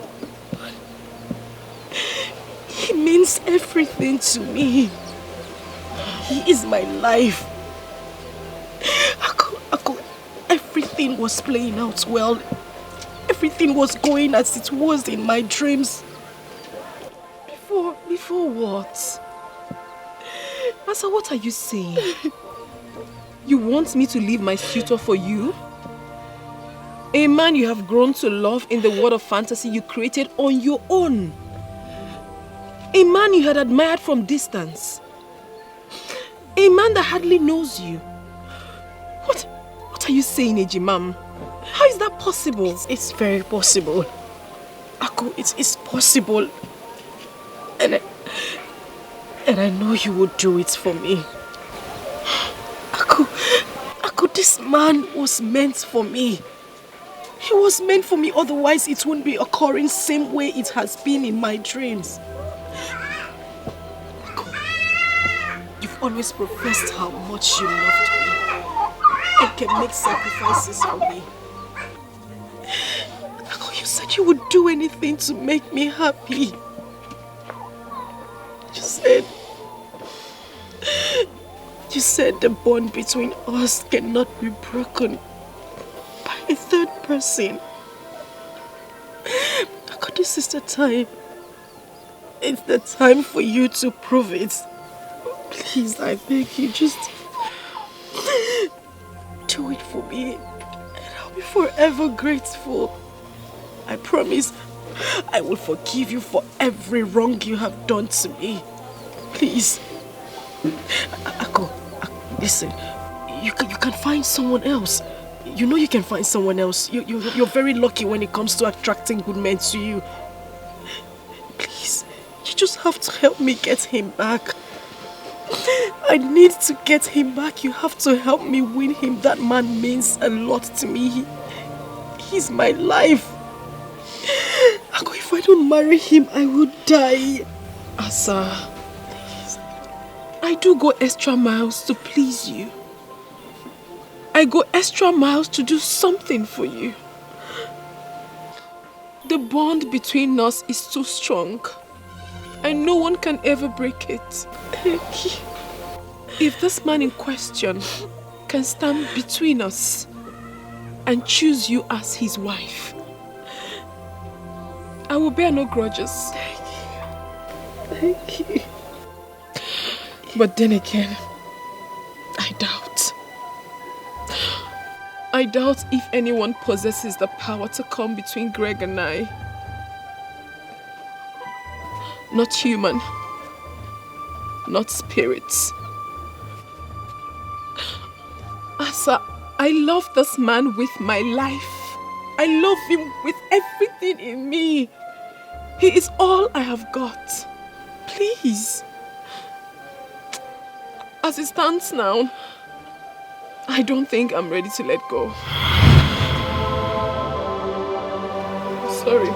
He means everything to me. He is my life. Everything everything was playing out well. Everything was going as it was in my dreams. Before what? Asa, what are you saying? You want me to leave my suitor for you? A man you have grown to love in the world of fantasy you created on your own. A man you had admired from distance. A man that hardly knows you. What are you saying, Ejimam? How is that possible? It's very possible. Ako, it's possible. And I know you would do it for me. Ako, this man was meant for me. He was meant for me, otherwise it wouldn't be occurring same way it has been in my dreams. Ako, you've always professed how much you loved me and can make sacrifices for me. Ako, you said you would do anything to make me happy. You said the bond between us cannot be broken by a third person. Ako, this is the time. It's the time for you to prove it. Please, I beg you, just do it for me. And I'll be forever grateful. I promise I will forgive you for every wrong you have done to me. Please. Ako, listen, you can find someone else. You know you can find someone else. You're very lucky when it comes to attracting good men to you. Please, you just have to help me get him back. I need to get him back. You have to help me win him. That man means a lot to me. He's my life. Ako, if I don't marry him, I will die. Asa, I do go extra miles to please you. I go extra miles to do something for you. The bond between us is too strong, and no one can ever break it. Thank you. If this man in question can stand between us and choose you as his wife, I will bear no grudges. Thank you. But then again, I doubt. I doubt if anyone possesses the power to come between Greg and I. Not human, not spirits. Asa, I love this man with my life. I love him with everything in me. He is all I have got. Please. As it stands now, I don't think I'm ready to let go. Sorry.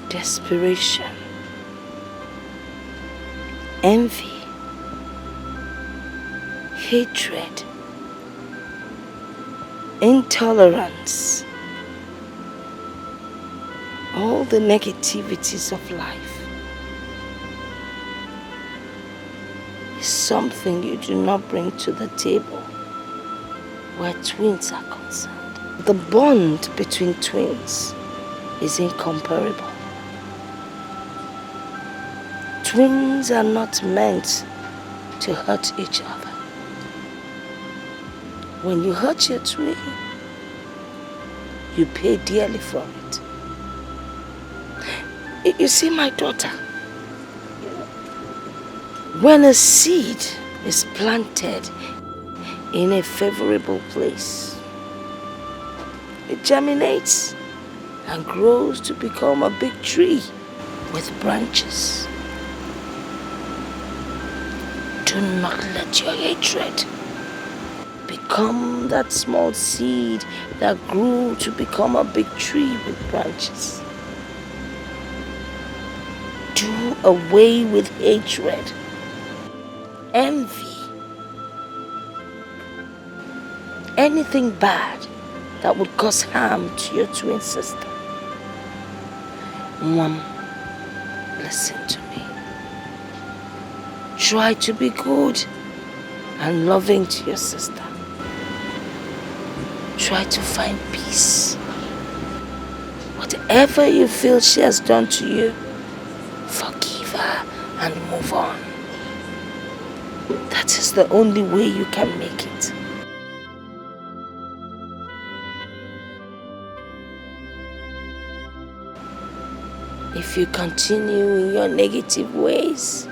desperation, envy, hatred, intolerance, all the negativities of life is something you do not bring to the table where twins are concerned. The bond between twins is incomparable. Twins are not meant to hurt each other. When you hurt your twin, you pay dearly for it. You see, my daughter, when a seed is planted in a favorable place, it germinates and grows to become a big tree with branches. Do not let your hatred become that small seed that grew to become a big tree with branches. Do away with hatred, envy, anything bad that would cause harm to your twin sister. Mom, listen to me. Try to be good and loving to your sister. Try to find peace. Whatever you feel she has done to you, forgive her and move on. That is the only way you can make it. If you continue in your negative ways,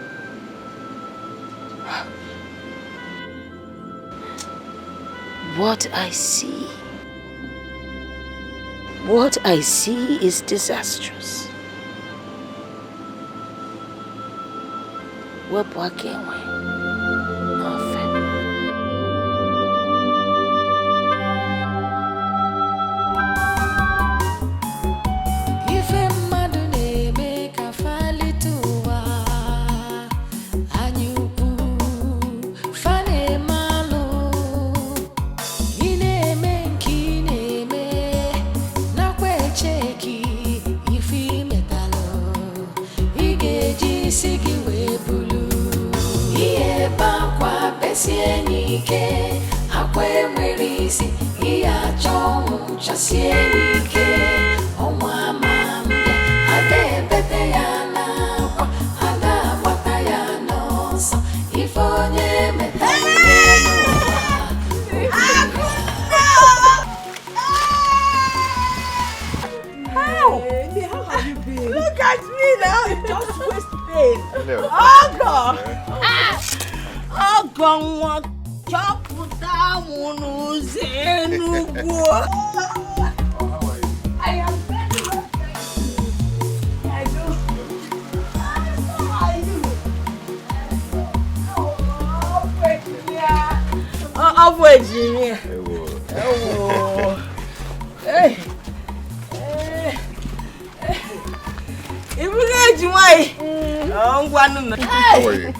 what I see is disastrous. Wepụ aka enwe n'ofe. Ife mmadụ na-eme ka falite ụwa, anyị ukwu fa na-eme alụ. Ị na-eme nke ị na-eme, nakwa eche gị ife imetalụ. Ị ga-eji isi gị wee bulu. Ihe bakwa besie n'ike, akwa enwere isi, ihe achọ ọnwụ chasie n'ike. Ọnwa ama mbịa, ada ebete ya n'akwa, ada agbata ya n'ọsọ. Ife onye metalụ n'ụwa. How have you been? Look at me now. Just waist pain. Oh God. Oh God. Chọpụta mụ n'ụzọ Enugu. I am very well. I do. How are you? Oh, Virginia. Oh, hey. How are you?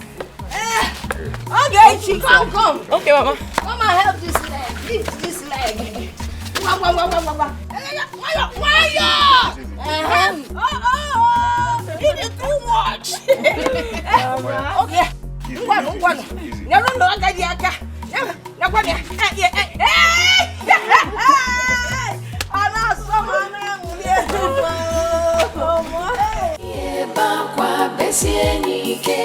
Okay, she come. Okay, Mama. Come and help this leg. Lift this leg. It is too much. Okay. Bakwa besie n'ike,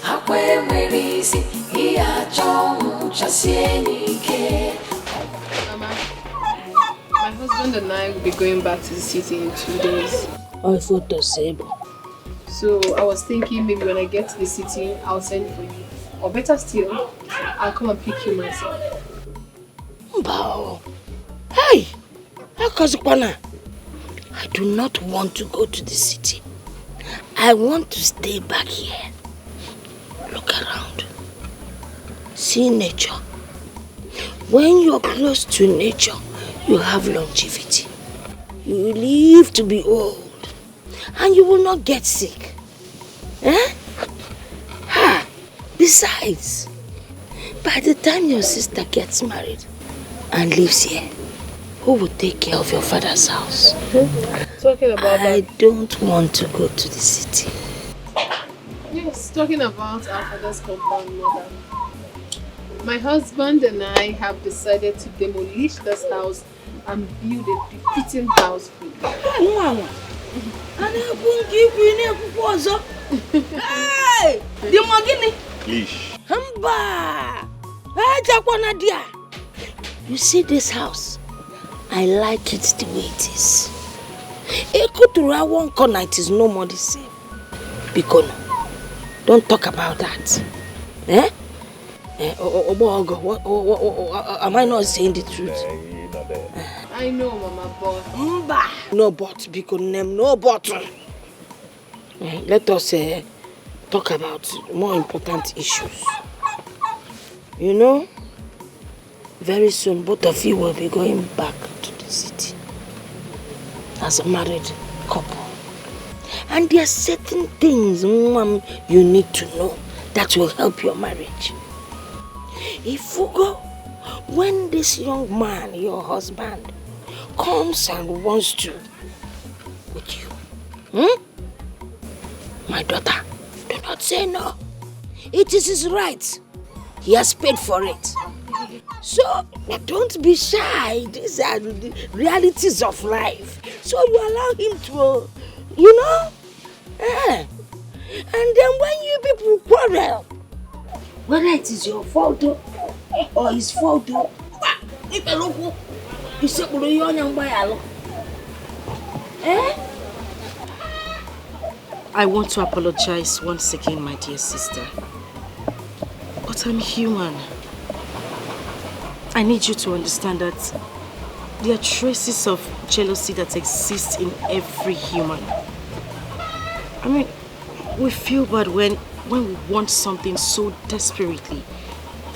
akwa enwere isi, ihe achọ ọnwụ chasie n'ike. Mama, my husband and I will be going back to the city in 2 days. I thought the same. So I was thinking maybe when I get to the city, I'll send for you. Or better still, I'll come and pick you myself. Mbao. Hey! Akazukwana. I do not want to go to the city. I want to stay back here. Look around. See nature. When you're close to nature, you have longevity. You live to be old. and you will not get sick. Eh? Besides, by the time your sister gets married and lives here, who will take care of your father's house? Talking about I don't want to go to the city. Yes, talking about our father's compound, mother. My husband and I have decided to demolish this house and build a befitting house for you. Hey! The Mogini! Please. You see this house? I like it the way it is. Ekutura one corner, it is no more the same. Bikono, don't talk about that. Eh? Am I not saying the truth? I know, Mama, but... No but, Bikono, no but. Let us talk about more important issues. You know, very soon both of you will be going back to the city as a married couple. And there are certain things, Mom, you need to know that will help your marriage. If you go, when this young man, your husband, comes and wants to with you, my daughter, do not say no. It is his right. He has paid for it. So, don't be shy. These are the realities of life. So you allow him to, you know? And then when you people quarrel, whether it is your fault or his fault, I want to apologize once again, my dear sister. But I'm human. I need you to understand that there are traces of jealousy that exist in every human. I mean, we feel bad when we want something so desperately,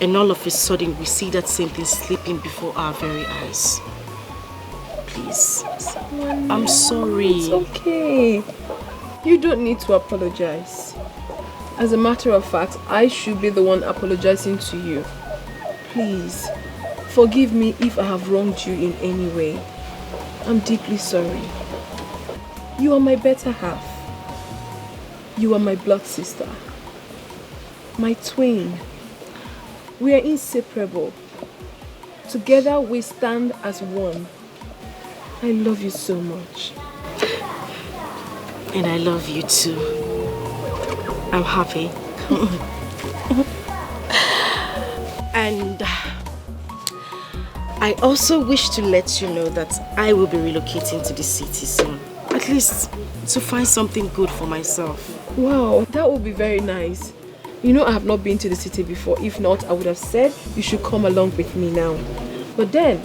and all of a sudden we see that same thing slipping before our very eyes. Please, I'm sorry. It's okay. You don't need to apologize. As a matter of fact, I should be the one apologizing to you. Please, forgive me if I have wronged you in any way. I'm deeply sorry. You are my better half. You are my blood sister. My twin. We are inseparable. Together we stand as one. I love you so much. And I love you too. I'm happy. And I also wish to let you know that I will be relocating to the city soon. At least to find something good for myself. Wow, that would be very nice. You know I have not been to the city before. If not, I would have said you should come along with me now. But then,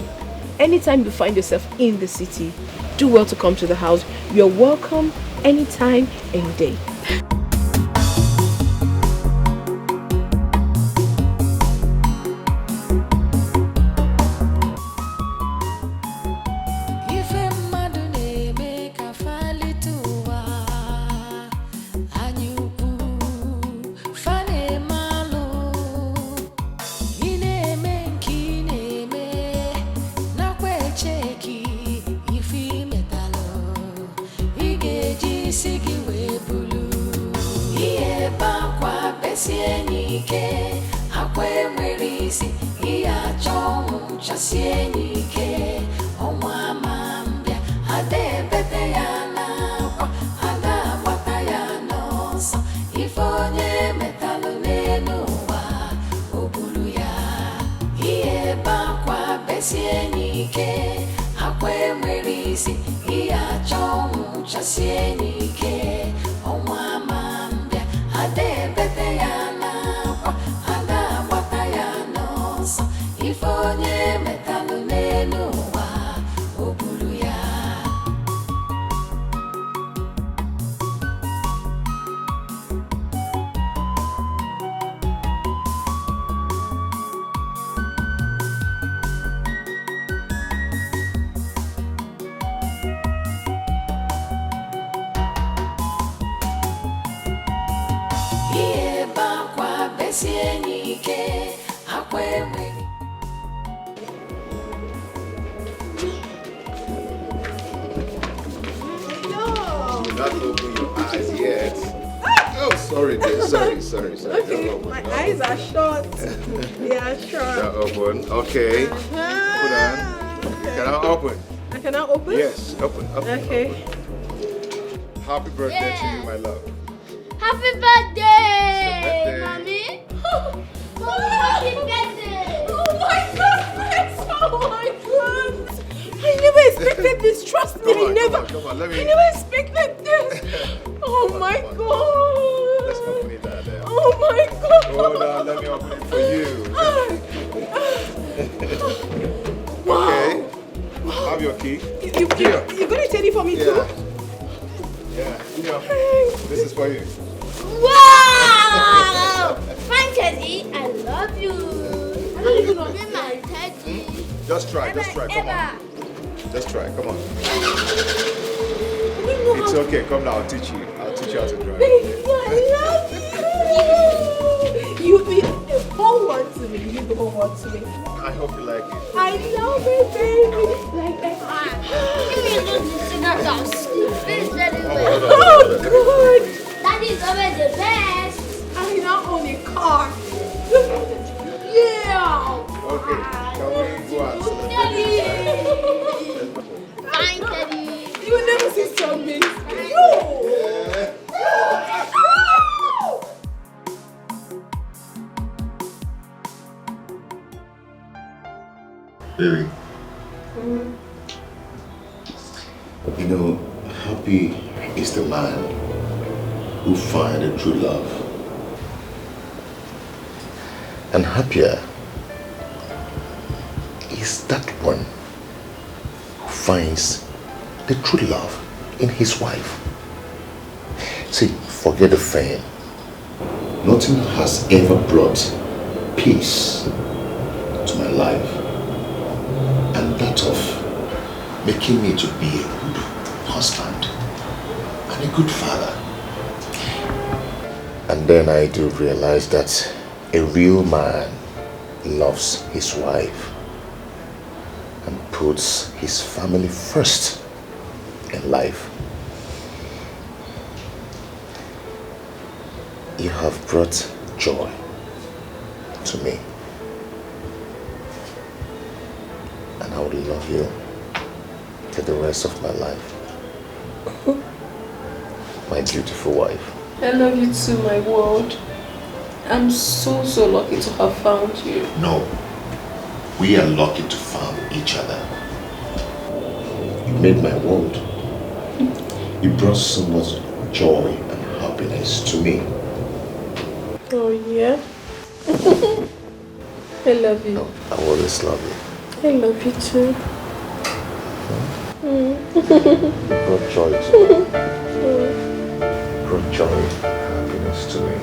anytime you find yourself in the city, do well to come to the house. You're welcome anytime, any day. cannot open your eyes yet. Oh, sorry, dear. Sorry. Okay, my eyes are shut. They are shut. They're open. Okay. Put on. Can I open? I cannot open? Yes, open. Okay. Happy birthday to you, my love. Happy birthday, mommy. Happy birthday. Oh my goodness. Oh my God. I never expected this. Trust me, Come on, I never expected this. Oh my God. Let's open it down there. Oh my God. Hold on, let me open it for you. Wow. Okay. Have your key. You're going to take it for me too? Yeah. This is for you. Wow! Fine, Teddy. I love you. I love you, my Teddy. Just try. Come on. Just try. Come on. It's okay. Come now. I'll teach you how to drive. Baby, I love you. You be the whole one to me. You the whole one to me. I hope you like it. I love it, baby. Like that. Give me a little cigar dust. Finish that Oh, good. Daddy's always the best. I now own a car. Yeah. Okay. Can we go out? Teddy. Fine, Teddy. You will never see something. Baby. You know, happy is the man who finds a true love. And happier is that one who finds the true love in his wife. See, forget the fame. Nothing has ever brought peace to my life, and that of making me to be a good husband and a good father. And then I do realize that a real man loves his wife and puts his family first in life. You have brought joy to me, and I will love you to the rest of my life. My beautiful wife. I love you too, my world. I'm so lucky to have found you. No, we are lucky to find each other. You made my world. You brought so much joy and happiness to me. Oh yeah? I love you. I always love you. I love you too. You brought joy to me. You brought joy and happiness to me.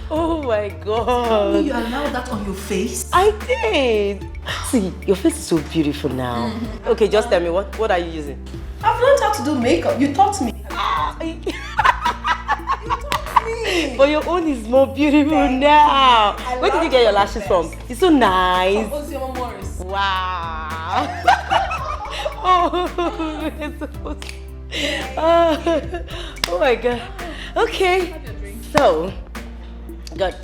Oh my God. You allowed that on your face? I did. See, your face is so beautiful now. Okay, just tell me, what are you using? I've learned how to do makeup. You taught me. But your own is more beautiful now. Where did you get your lashes from? It's so nice. Wow. Oh my God. Okay. So, good.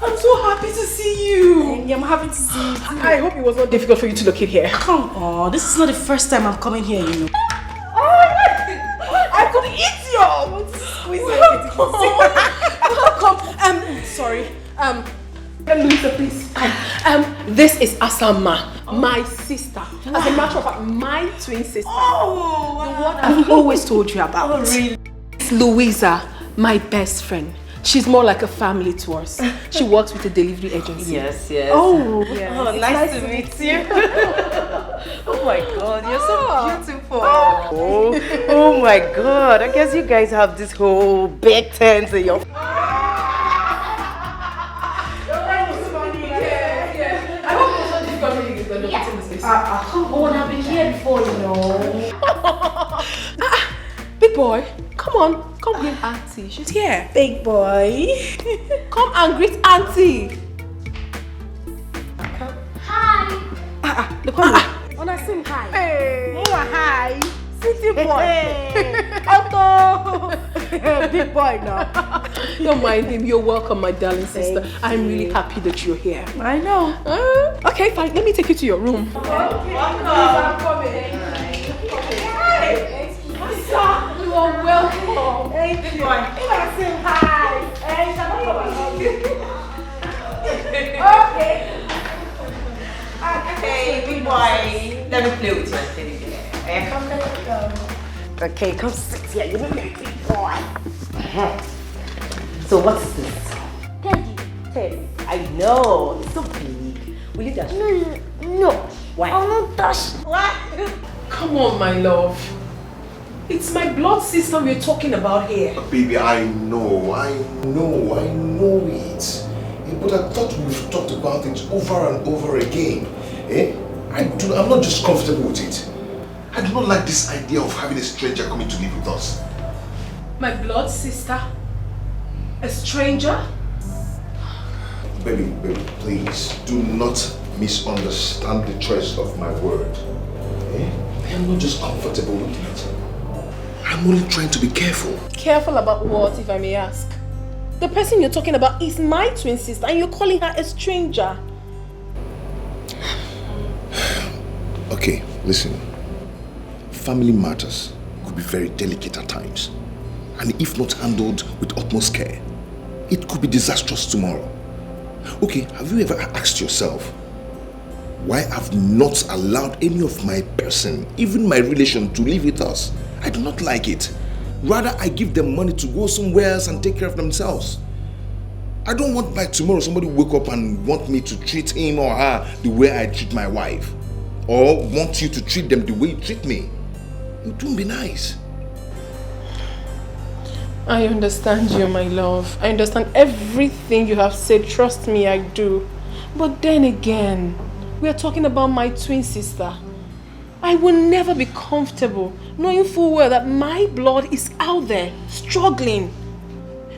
I'm so happy to see you. I'm happy to see you. I hope it was not difficult for you to locate here. Come on, this is not the first time I'm coming here, you know. Oh my God! I could eat you! I want to squeeze it. Sorry. Louisa, please. This is Asama, my sister. As a matter of fact, my twin sister. Oh, the one I've always told you about. Oh, really? It's Louisa, my best friend. She's more like a family to us. She works with a delivery agency. Yes. Oh, yeah. Oh, nice to meet you. Oh my God, you're so beautiful. Oh my God, I guess you guys have this whole big tent in your... I hope it was not difficult boy, come on. Come greet Auntie. She's here. Big boy. Come and greet Auntie. Hi. Look on me. Wanna sing hi? Hey. Oh, hi. City boy. Otto. Big boy now. Don't mind him. You're welcome, my darling sister. I'm really happy that you're here. I know. Okay, fine. Let me take you to your room. Okay. I'm coming. You are welcome. Thank you. Wanna sing hi? Hey, okay. Hey, big boy. Let me play with my teddy bear. Come. Okay, come sit here. You look like a big boy. So what is this? Teddy. I know. It's so big. Will you dash? No. Why? I won't touch. What? Come on, my love. It's my blood sister we're talking about here. Baby, I know it. But I thought we've talked about it over and over again. I'm not just comfortable with it. I do not like this idea of having a stranger coming to live with us. My blood sister? A stranger? Baby, please do not misunderstand the choice of my word. I am not just comfortable with it. I'm only trying to be careful. Careful about what, if I may ask? The person you're talking about is my twin sister and you're calling her a stranger. Okay, listen. Family matters could be very delicate at times. And if not handled with utmost care, it could be disastrous tomorrow. Okay, have you ever asked yourself why I've not allowed any of my person, even my relation, to live with us? I do not like it. Rather, I give them money to go somewhere else and take care of themselves. I don't want by tomorrow somebody wake up and want me to treat him or her the way I treat my wife. Or want you to treat them the way you treat me. It won't be nice. I understand you, my love. I understand everything you have said. Trust me, I do. But then again, we are talking about my twin sister. I will never be comfortable knowing full well that my blood is out there, struggling,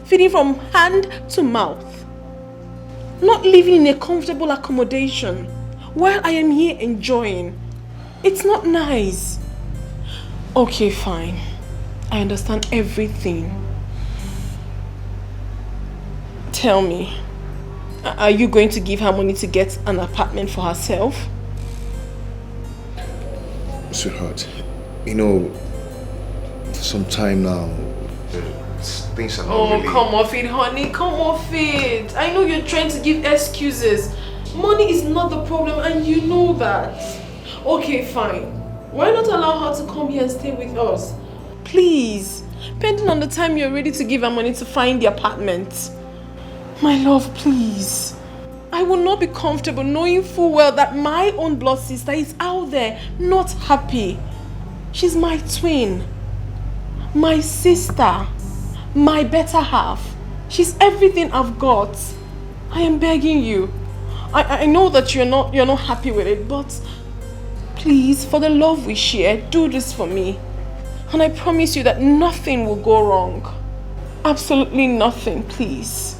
feeding from hand to mouth, not living in a comfortable accommodation while I am here enjoying. It's not nice. Okay, fine. I understand everything. Tell me, are you going to give her money to get an apartment for herself? Sweetheart, you know, for some time now, things are not really... Come off it, honey. Come off it. I know you're trying to give excuses. Money is not the problem and you know that. Okay, fine. Why not allow her to come here and stay with us? Please. Pending on the time you're ready to give her money to find the apartment. My love, please. I will not be comfortable knowing full well that my own blood sister is out there, not happy. She's my twin, my sister, my better half. She's everything I've got. I am begging you. I know that you're not happy with it, but please, for the love we share, do this for me. And I promise you that nothing will go wrong. Absolutely nothing, please.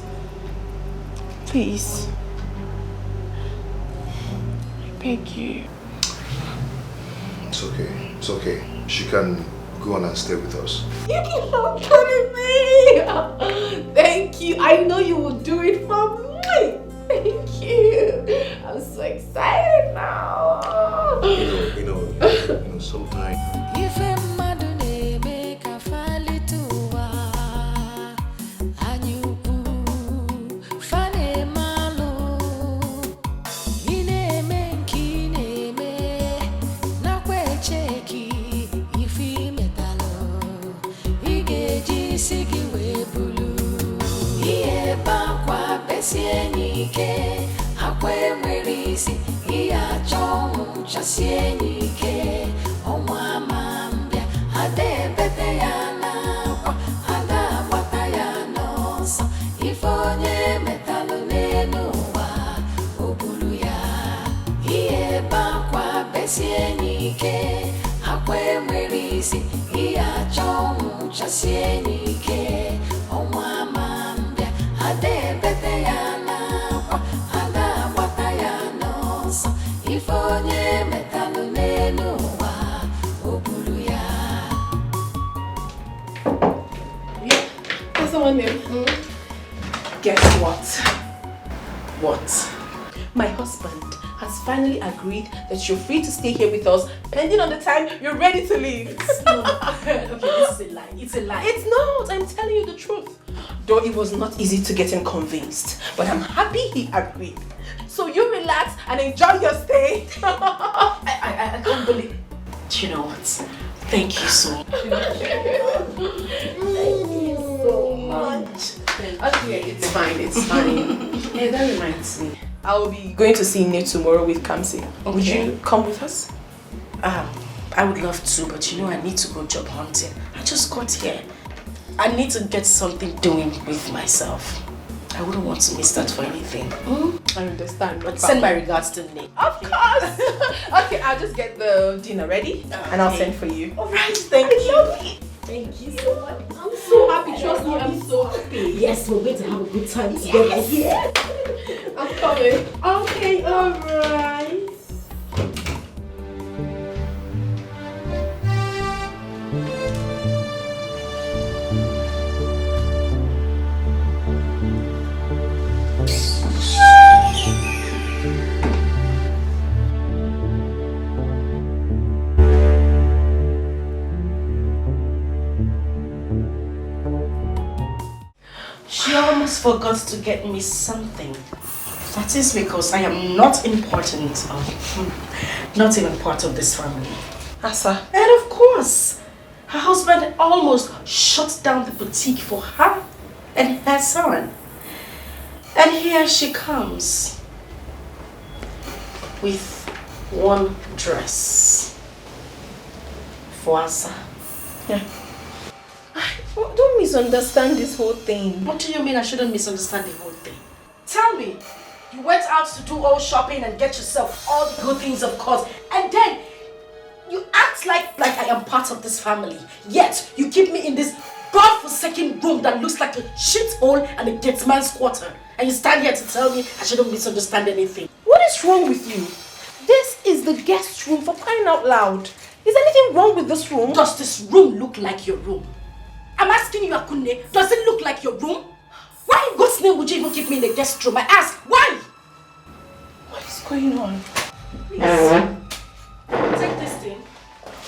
Please. I beg you. It's okay. It's okay. She can go on and stay with us. You keep on telling me. Thank you. I know you will do it for me. Thank you. I'm so excited now. You know, sometimes. husband has finally agreed that you're free to stay here with us, pending on the time you're ready to leave. Okay, this is a lie. It's a lie. It's not. I'm telling you the truth. Though it was not easy to get him convinced, but I'm happy he agreed. So you relax and enjoy your stay. I can't believe it. You know what? Thank you so much. Thank you so much. Okay, it's fine, it's fine. Hey, that reminds me. I will be going to see Ini tomorrow with Kamsi. Okay. Would you come with us? I would love to, but you know I need to go job hunting. I just got here. I need to get something doing with myself. I wouldn't want to miss that for anything. I understand. But send my regards to Nick. Of course. Okay, I'll just get the dinner ready and I'll send for you. Alright, thank you. Thank you so much. I'm so happy. Trust me, I'm so happy. Yes, we're going to have a good time together. Yes. I'm coming. Okay, alright. She almost forgot to get me something. That is because I am not important, not even part of this family. Asa. And of course, her husband almost shut down the boutique for her and her son. And here she comes with one dress for Asa. Yeah. Don't misunderstand this whole thing. What do you mean I shouldn't misunderstand the whole thing? Tell me, you went out to do all shopping and get yourself all the good things, of course, and then you act like I am part of this family. Yet you keep me in this godforsaken room that looks like a shithole and a dead man's quarter, and you stand here to tell me I shouldn't misunderstand anything. What is wrong with you? This is the guest room, for crying out loud. Is anything wrong with this room? Does this room look like your room? I'm asking you, Akunne, does it look like your room? Why in God's name would you even keep me in the guest room? I ask, why? What is going on? Please, take this thing,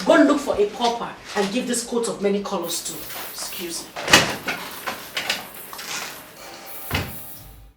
go look for a pauper and give this coat of many colors to. Excuse me.